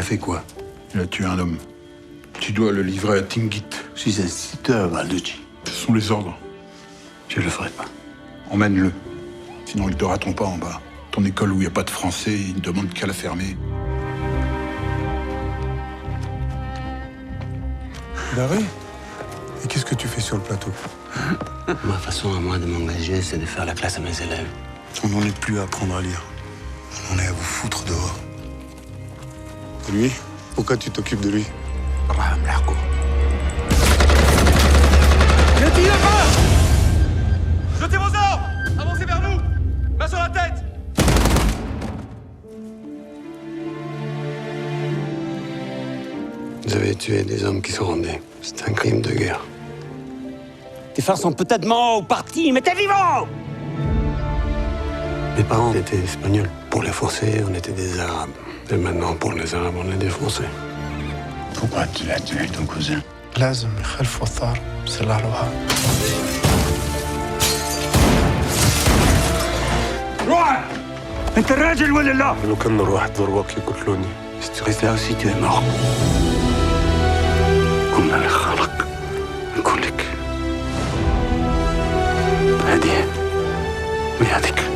a fait quoi? Il a tué un homme. Tu dois le livrer à Tingit. Je suis instituteur, Balducci. Ce sont les ordres. Je le ferai pas. Emmène-le. Sinon, ils te rateront pas en bas. Ton école où il n'y a pas de français, ils ne demandent qu'à la fermer. Darry, et qu'est-ce que tu fais sur le plateau? Ma façon à moi de m'engager, c'est de faire la classe à mes élèves. On n'en est plus à apprendre à lire. On en est à vous foutre dehors. Et lui? Pourquoi tu t'occupes de lui? Ne tire pas! Jetez vos armes! Avancez vers nous! Main sur la tête! Vous avez tué des hommes qui se rendaient. C'est un crime de guerre. Tes frères sont peut-être morts ou partis, mais t'es vivant! Mes parents étaient espagnols. Pour les Français, on était des Arabes. Et maintenant, pour les Arabes, on est des Français. Pourquoi tu l'as tué, ton cousin? لازم يخلفوا الثار بسلاح الوهاب. روح! انت الراجل ولا لا؟ لو كان نروح ضربك يقتلوني. Si tu restais là aussi, tu es mort. كنا اللي خلق نقول لك هذه ميعادك.